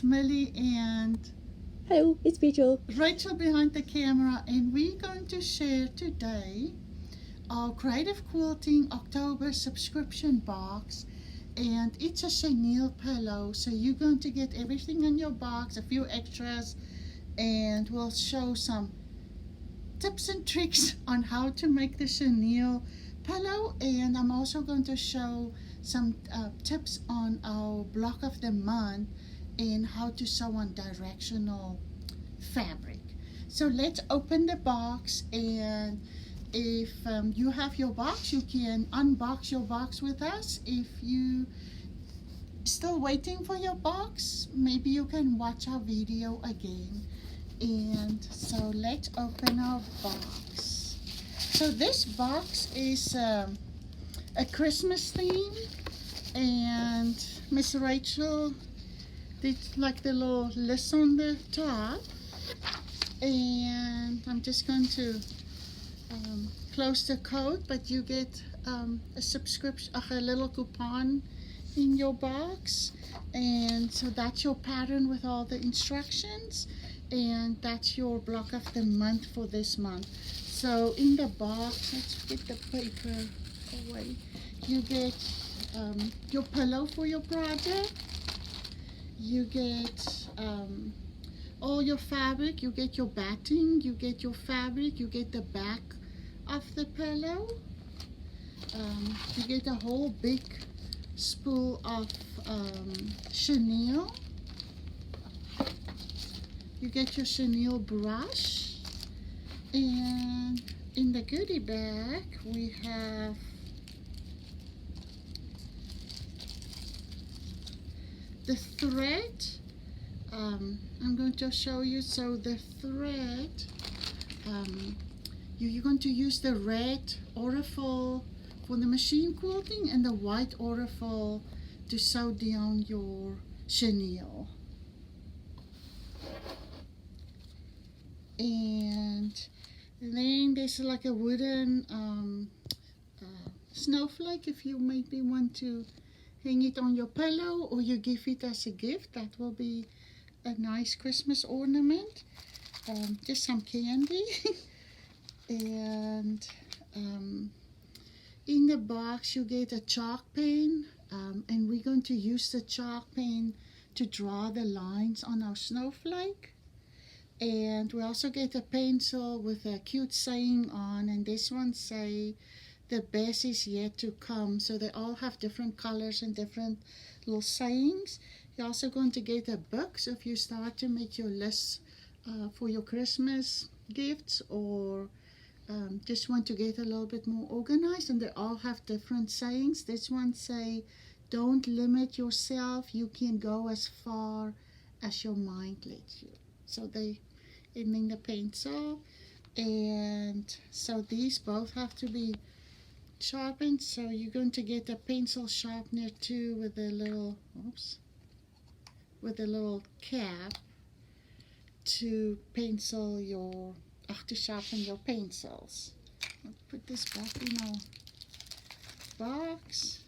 it's Millie and Hello, it's Rachel. Rachel behind the camera, and we're going to share today our Creative Quilting October subscription box. And it's a chenille pillow, so you're going to get everything in your box, a few extras, and we'll show some tips and tricks on how to make the chenille pillow. And I'm also going to show some tips on our block of the month and how to sew on directional fabric. So let's open the box, and if you have your box, you can unbox your box with us. If you still waiting for your box, maybe you can watch our video again. And so let's open our box. So this box is a Christmas theme, and Miss Rachel did like the little list on the top. And I'm just going to close the code, but you get a subscription, a little coupon in your box. And so that's your pattern with all the instructions, and that's your block of the month for this month. So in the box, let's get the paper away. You get your pillow for your project. You get all your fabric. You get your batting. You get your fabric. You get the back of the pillow. You get a whole big spool of chenille. You get your chenille brush, and in the goodie bag we have the thread. I'm going to show you. So the thread, you're going to use the red Aurifil for the machine quilting and the white Aurifil to sew down your chenille. And then there's like a wooden snowflake if you maybe want to hang it on your pillow, or you give it as a gift. That will be a nice Christmas ornament. Just some candy. And in the box you get a chalk pen, and we're going to use the chalk pen to draw the lines on our snowflake. And we also get a pencil with a cute saying on, and this one say the best is yet to come. So they all have different colors and different little sayings. You're also going to get a book, so if you start to make your list for your Christmas gifts, or just want to get a little bit more organized, and they all have different sayings. This one say, don't limit yourself, you can go as far as your mind lets you. So and then the pencil, and so these both have to be sharpened. So you're going to get a pencil sharpener too, with a little cap to pencil your to sharpen your pencils. I'll put this back in our box,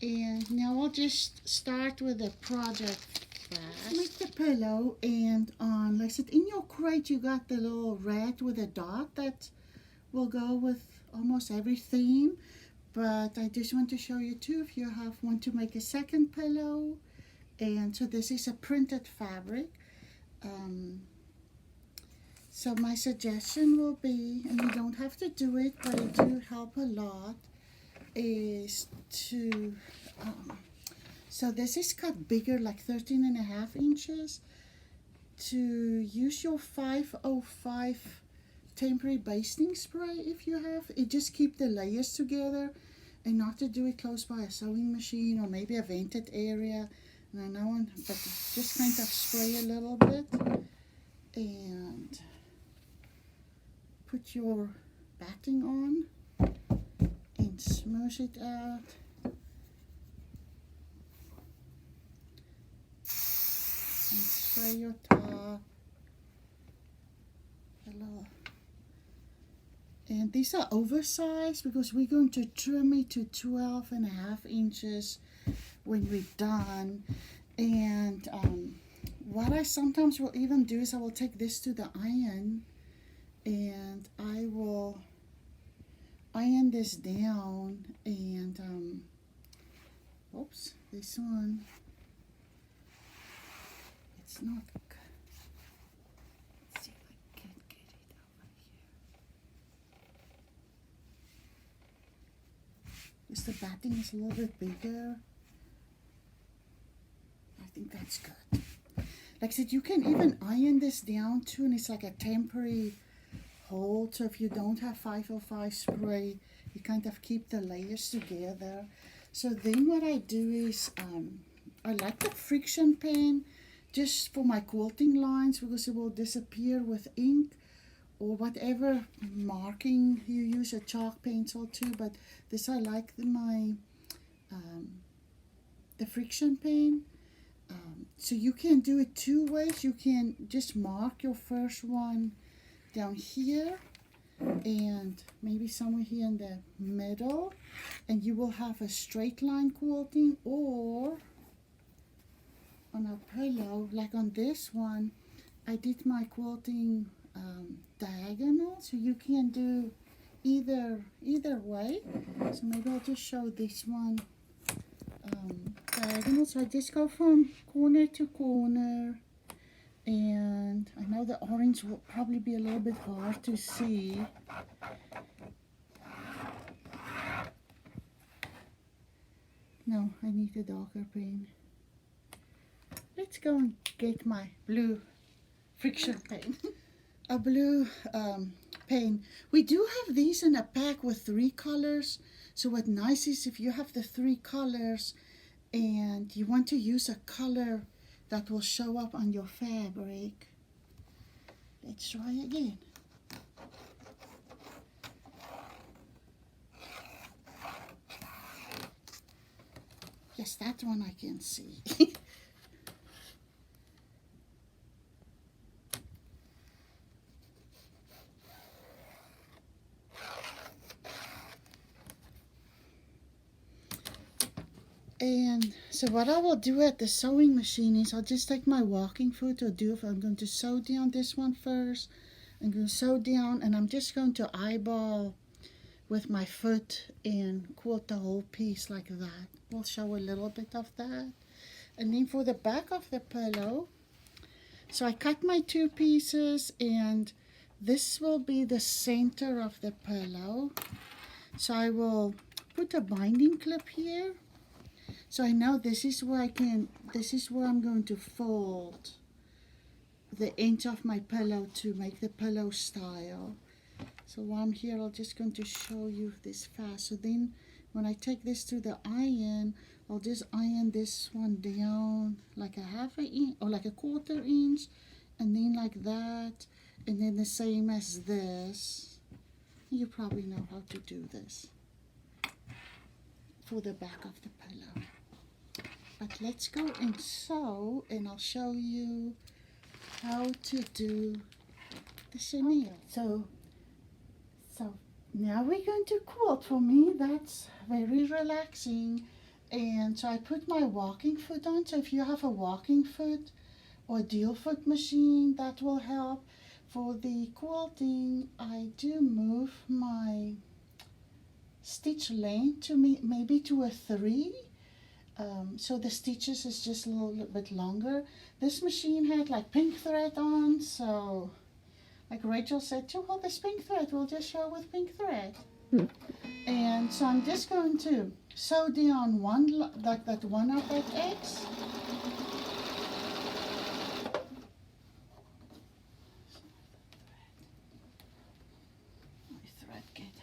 and now I'll just start with the project. Make the pillow, and on, like I said, in your crate you got the little red with a dot that will go with almost every theme. But I just want to show you too, if you want to make a second pillow. And so this is a printed fabric. So my suggestion will be, and you don't have to do it, but it do help a lot, is to so this is cut bigger, like 13.5 inches, to use your 505 temporary basting spray if you have it. Just keep the layers together, and not to do it close by a sewing machine or maybe a vented area. And I know, but just kind of spray a little bit and put your batting on and smoosh it out. And spray your top a little. And these are oversized because we're going to trim it to 12.5 inches when we're done. And what I sometimes will even do is I will take this to the iron and I will iron this down and oops, this one, it's not, let's see if I can get it over here. Just the batting is a little bit bigger. I think that's good. Like I said, you can even iron this down too, and it's like a temporary hold. So if you don't have 505 spray, you kind of keep the layers together. So then what I do is I like the friction pen just for my quilting lines because it will disappear with ink or whatever marking you use, a chalk pencil too. But this I like the friction pen. So you can do it two ways. You can just mark your first one down here and maybe somewhere here in the middle, and you will have a straight line quilting, or on a pillow like on this one I did my quilting diagonal, so you can do either way. So maybe I'll just show this one diagonal. So I just go from corner to corner, and I know the orange will probably be a little bit hard to see. No, I need a darker pen. Let's go and get my blue friction pen. A blue pen. We do have these in a pack with 3 colors. So what nice is if you have the 3 colors and you want to use a color that will show up on your fabric. Let's try again. Yes, that one I can see. And so what I will do at the sewing machine is I'll just take my walking foot, or do if I'm going to sew down this one first. I'm going to sew down and I'm just going to eyeball with my foot and quilt the whole piece like that. We'll show a little bit of that. And then for the back of the pillow, so I cut my 2 pieces and this will be the center of the pillow. So I will put a binding clip here. So I know this is where I'm going to fold the edge of my pillow to make the pillow style. So while I'm here, I'm just going to show you this fast. So then when I take this to the iron, I'll just iron this one down like a 1/2 inch or like a 1/4 inch, and then like that, and then the same as this. You probably know how to do this for the back of the pillow. But let's go and sew, and I'll show you how to do the chenille. So now we're going to quilt. For me, that's very relaxing. And so I put my walking foot on. So if you have a walking foot or dual foot machine, that will help. For the quilting, I do move my stitch length to maybe to a 3. So the stitches is just a little bit longer. This machine had like pink thread on, so like Rachel said too, well, this pink thread will just show with pink thread. And so I'm just going to sew down like that one of that X. My thread get.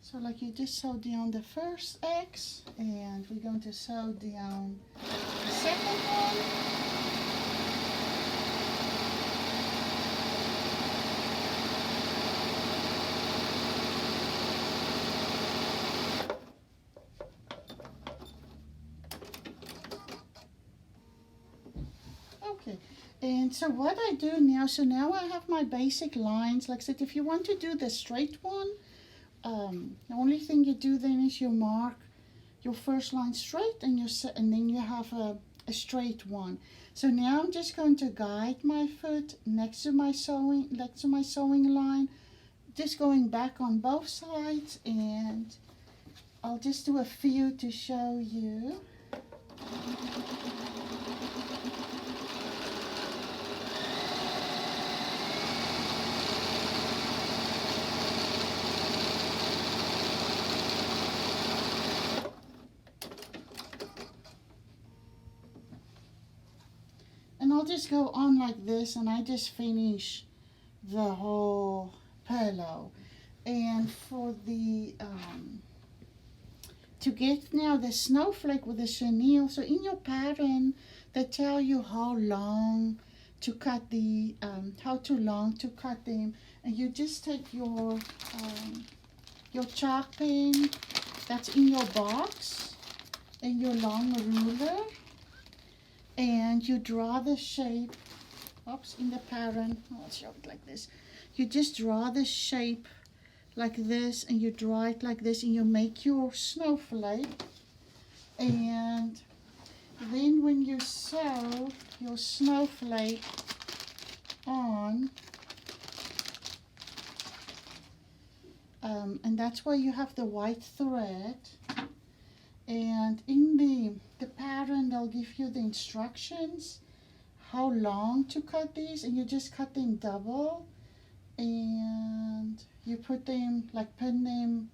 So like you just sew down the first X, and we're going to sew down the second one. And so what I do now, so now I have my basic lines. Like I said, if you want to do the straight one, the only thing you do then is you mark your first line straight, and and then you have a straight one. So now I'm just going to guide my foot next to my sewing line, just going back on both sides, and I'll just do a few to show you. And I'll just go on like this, and I just finish the whole pillow. And for the to get now the snowflake with the chenille, so in your pattern they tell you how long to cut how too long to cut them, and you just take your chalk pen that's in your box and your long ruler, and you draw the shape. Oops, in the pattern, I'll show it like this. You just draw the shape like this, and you draw it like this, and you make your snowflake. And then when you sew your snowflake on, and that's why you have the white thread. And in the pattern, they'll give you the instructions how long to cut these, and you just cut them double, and you put them, like pin them,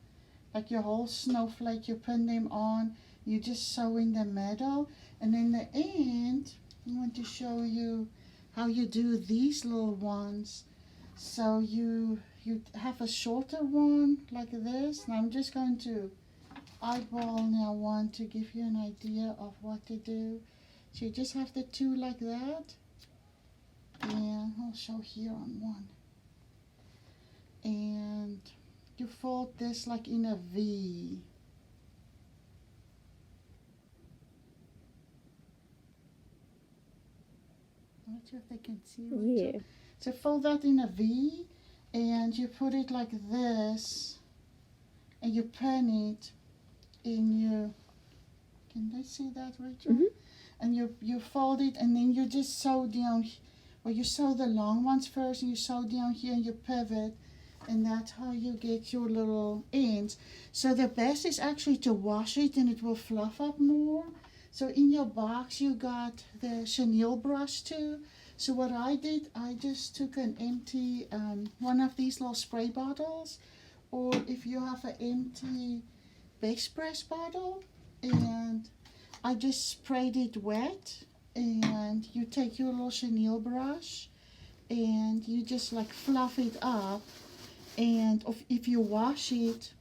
like your whole snowflake, you pin them on, you just sew in the middle, and in the end I want to show you how you do these little ones. So you have a shorter one like this, and I'm just going to eyeball now one to give you an idea of what to do. So you just have the two like that, and I'll show here on one. And you fold this like in a V. I'm not sure if they can see it. Yeah. So fold that in a V, and you put it like this, and you pin it in your, can they see that, Rachel? Mm-hmm. And you fold it, and then you just sew down, well, you sew the long ones first, and you sew down here, and you pivot, and that's how you get your little ends. So the best is actually to wash it, and it will fluff up more. So in your box you got the chenille brush too. So what I did, I just took an empty one of these little spray bottles, or if you have an empty base press bottle, and I just sprayed it wet, and you take your little chenille brush and you just like fluff it up, and if you wash it,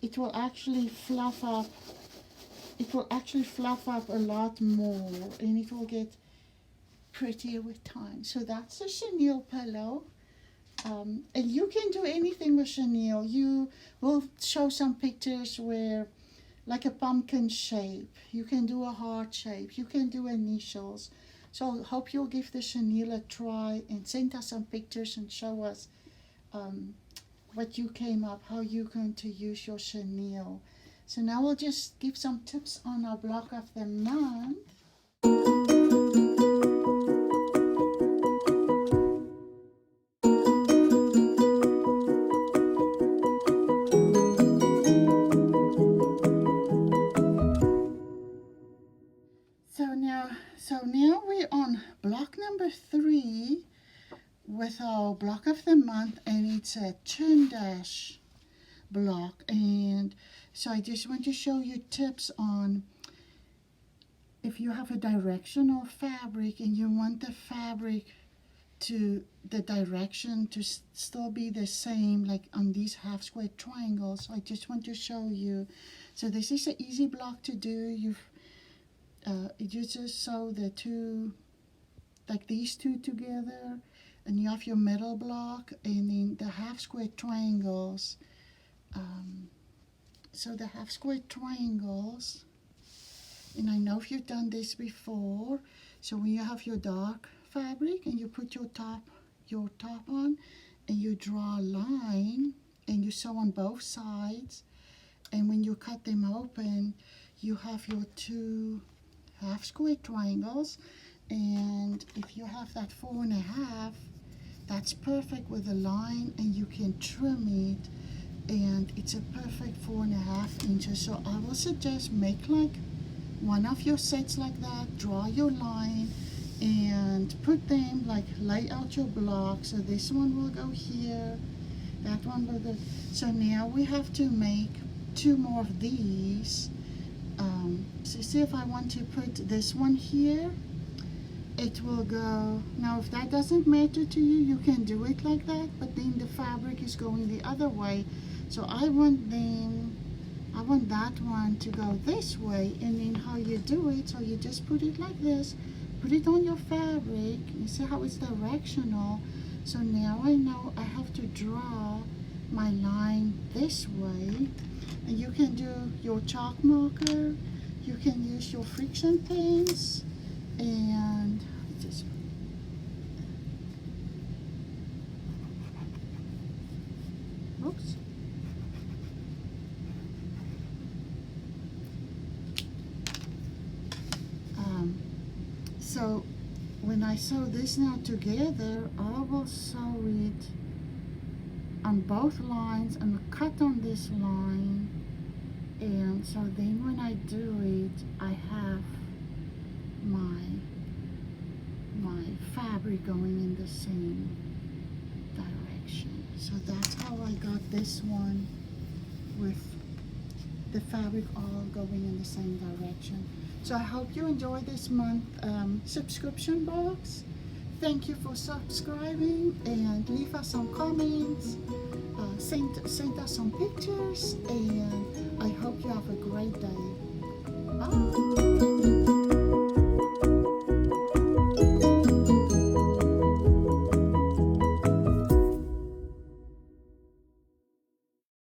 it will actually fluff up. It will actually fluff up a lot more, and it will get prettier with time. So that's a chenille pillow. And you can do anything with chenille. You will show some pictures where, like a pumpkin shape, you can do a heart shape, you can do initials. So I hope you'll give the chenille a try and send us some pictures and show us what you came up, how you're going to use your chenille. So now we'll just give some tips on our block of the month. So now we're on block number 3 with our block of the month, and it's a turn dash block. And so I just want to show you tips on if you have a directional fabric and you want the fabric to the direction to still be the same, like on these half square triangles. So I just want to show you. So this is an easy block to do. You just sew the two, like these two together, and you have your middle block, and then the half square triangles. So the half square triangles, and I know if you've done this before, so when you have your dark fabric and you put your top on, and you draw a line and you sew on both sides, and when you cut them open you have your two half square triangles, and if you have that 4.5, that's perfect with a line, and you can trim it and it's a perfect 4.5 inches. So I will suggest make like one of your sets like that, draw your line and put them, like lay out your blocks. So this one will go here, that one will go. So now we have to make 2 more of these. So see, if I want to put this one here, it will go. Now if that doesn't matter to you, you can do it like that, but then the fabric is going the other way. So I want that one to go this way, and then how you do it, so you just put it like this, put it on your fabric. You see how it's directional. So now I know I have to draw my line this way, and you can do your chalk marker, you can use your friction pins, and just oops. So when I sew this now together, I will sew it on both lines and cut on this line, and so then when I do it, I have my fabric going in the same direction. So that's how I got this one with the fabric all going in the same direction. So I hope you enjoy this month subscription box. Thank you for subscribing, and leave us some comments, send us some pictures, and I hope you have a great day. Bye.